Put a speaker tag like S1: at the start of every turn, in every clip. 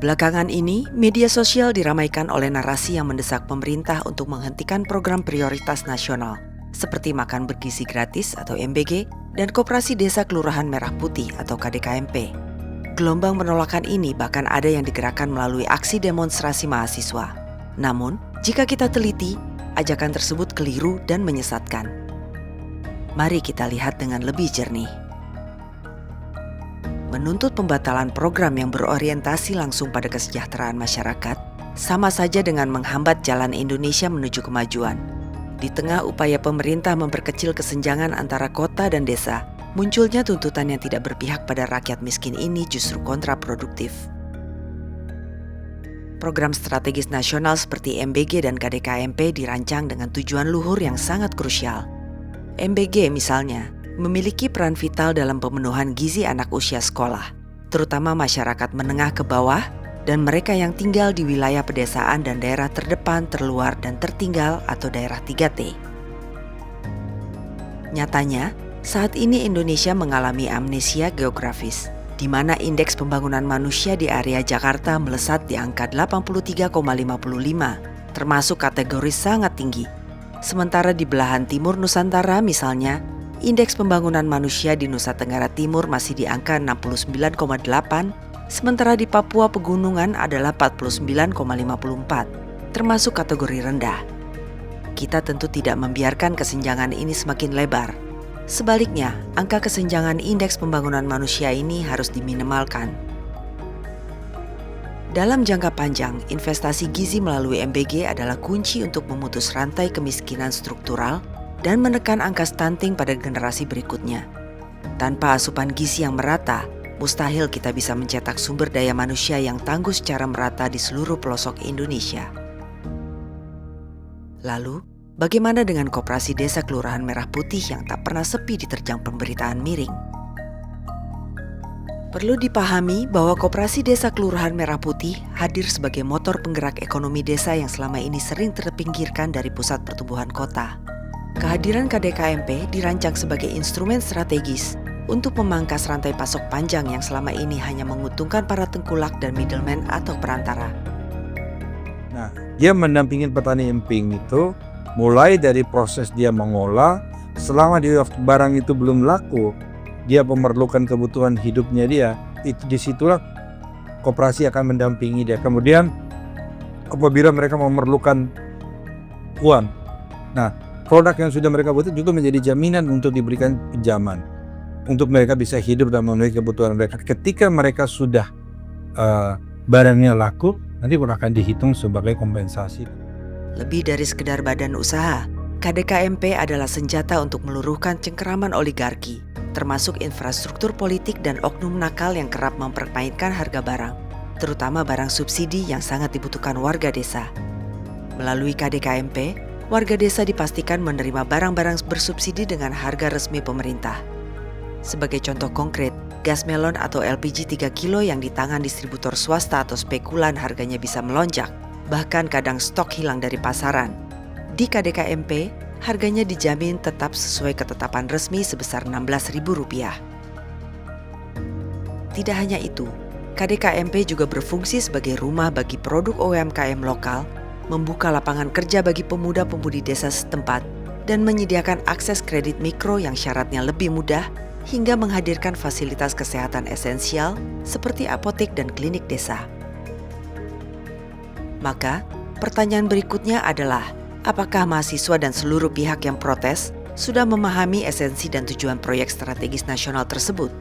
S1: Belakangan ini, media sosial diramaikan oleh narasi yang mendesak pemerintah untuk menghentikan program prioritas nasional, seperti makan bergizi gratis atau MBG dan Koperasi Desa Kelurahan Merah Putih atau KDKMP. Gelombang penolakan ini bahkan ada yang digerakkan melalui aksi demonstrasi mahasiswa. Namun, jika kita teliti, ajakan tersebut keliru dan menyesatkan. Mari kita lihat dengan lebih jernih. Menuntut pembatalan program yang berorientasi langsung pada kesejahteraan masyarakat sama saja dengan menghambat jalan Indonesia menuju kemajuan. Di tengah upaya pemerintah memperkecil kesenjangan antara kota dan desa, munculnya tuntutan yang tidak berpihak pada rakyat miskin ini justru kontraproduktif. Program strategis nasional seperti MBG dan KDKMP dirancang dengan tujuan luhur yang sangat krusial. MBG misalnya memiliki peran vital dalam pemenuhan gizi anak usia sekolah, terutama masyarakat menengah ke bawah dan mereka yang tinggal di wilayah pedesaan dan daerah terdepan, terluar, dan tertinggal atau daerah 3T. Nyatanya, saat ini Indonesia mengalami amnesia geografis, di mana indeks pembangunan manusia di area Jakarta melesat di angka 83,55, termasuk kategori sangat tinggi. Sementara di belahan timur Nusantara misalnya, indeks pembangunan manusia di Nusa Tenggara Timur masih di angka 69,8, sementara di Papua Pegunungan adalah 49,54, termasuk kategori rendah. Kita tentu tidak membiarkan kesenjangan ini semakin lebar. Sebaliknya, angka kesenjangan indeks pembangunan manusia ini harus diminimalkan. Dalam jangka panjang, investasi gizi melalui MBG adalah kunci untuk memutus rantai kemiskinan struktural dan menekan angka stunting pada generasi berikutnya. Tanpa asupan gizi yang merata, mustahil kita bisa mencetak sumber daya manusia yang tangguh secara merata di seluruh pelosok Indonesia. Lalu, bagaimana dengan Koperasi Desa Kelurahan Merah Putih yang tak pernah sepi diterjang pemberitaan miring? Perlu dipahami bahwa Koperasi Desa Kelurahan Merah Putih hadir sebagai motor penggerak ekonomi desa yang selama ini sering terpinggirkan dari pusat pertumbuhan kota. Kehadiran KDKMP dirancang sebagai instrumen strategis untuk memangkas rantai pasok panjang yang selama ini hanya menguntungkan para tengkulak dan middleman atau perantara.
S2: Nah, dia mendampingi petani emping itu mulai dari proses dia mengolah, selama barang itu belum laku, dia memerlukan kebutuhan hidupnya dia, itu disitulah koperasi akan mendampingi dia. Kemudian apabila mereka memerlukan uang, nah produk yang sudah mereka buat juga menjadi jaminan untuk diberikan pinjaman untuk mereka bisa hidup dan memenuhi kebutuhan mereka. Ketika mereka sudah barangnya laku, nanti akan dihitung sebagai kompensasi.
S1: Lebih dari sekedar badan usaha, KDKMP adalah senjata untuk meluruhkan cengkeraman oligarki, termasuk infrastruktur politik dan oknum nakal yang kerap mempermainkan harga barang, terutama barang subsidi yang sangat dibutuhkan warga desa. Melalui KDKMP, warga desa dipastikan menerima barang-barang bersubsidi dengan harga resmi pemerintah. Sebagai contoh konkret, gas melon atau LPG 3 kilo yang di tangan distributor swasta atau spekulan harganya bisa melonjak, bahkan kadang stok hilang dari pasaran. Di KDKMP, harganya dijamin tetap sesuai ketetapan resmi sebesar Rp16.000. Tidak hanya itu, KDKMP juga berfungsi sebagai rumah bagi produk UMKM lokal, membuka lapangan kerja bagi pemuda-pemudi desa setempat, dan menyediakan akses kredit mikro yang syaratnya lebih mudah, hingga menghadirkan fasilitas kesehatan esensial seperti apotek dan klinik desa. Maka, pertanyaan berikutnya adalah, apakah mahasiswa dan seluruh pihak yang protes sudah memahami esensi dan tujuan proyek strategis nasional tersebut?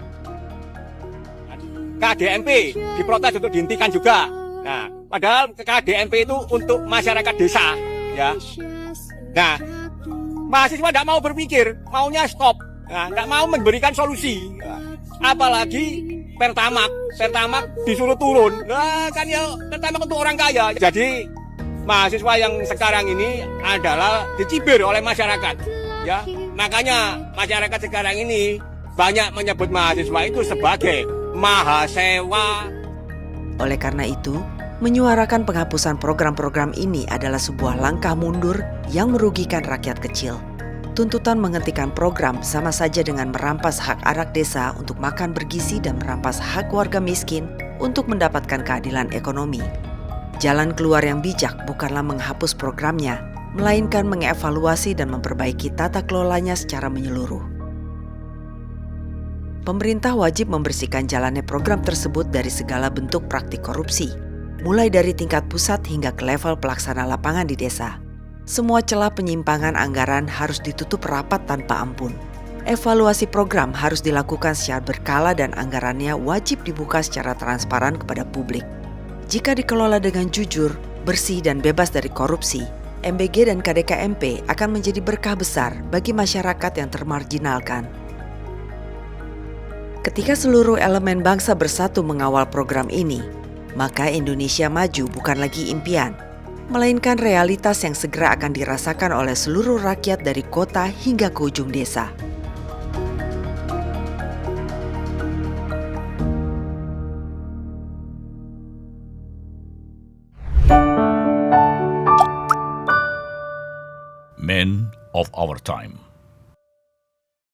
S3: KDMP diprotes untuk dihentikan juga. Nah, padahal KDMP itu untuk masyarakat desa, ya. Nah, mahasiswa tidak mau berpikir, maunya stop, nah, tidak mau memberikan solusi. Apalagi Pertamax disuruh turun, nah, kan ya Pertamax untuk orang kaya. Jadi mahasiswa yang sekarang ini adalah dicibir oleh masyarakat, ya. Makanya masyarakat sekarang ini banyak menyebut mahasiswa itu sebagai mahasewa.
S1: Oleh karena itu, menyuarakan penghapusan program-program ini adalah sebuah langkah mundur yang merugikan rakyat kecil. Tuntutan menghentikan program sama saja dengan merampas hak anak desa untuk makan bergizi dan merampas hak warga miskin untuk mendapatkan keadilan ekonomi. Jalan keluar yang bijak bukanlah menghapus programnya, melainkan mengevaluasi dan memperbaiki tata kelolanya secara menyeluruh. Pemerintah wajib membersihkan jalannya program tersebut dari segala bentuk praktik korupsi, mulai dari tingkat pusat hingga ke level pelaksana lapangan di desa. Semua celah penyimpangan anggaran harus ditutup rapat tanpa ampun. Evaluasi program harus dilakukan secara berkala dan anggarannya wajib dibuka secara transparan kepada publik. Jika dikelola dengan jujur, bersih dan bebas dari korupsi, MBG dan KDKMP akan menjadi berkah besar bagi masyarakat yang termarginalkan. Ketika seluruh elemen bangsa bersatu mengawal program ini, maka Indonesia maju bukan lagi impian, melainkan realitas yang segera akan dirasakan oleh seluruh rakyat dari kota hingga ke ujung desa.
S4: Men of our time.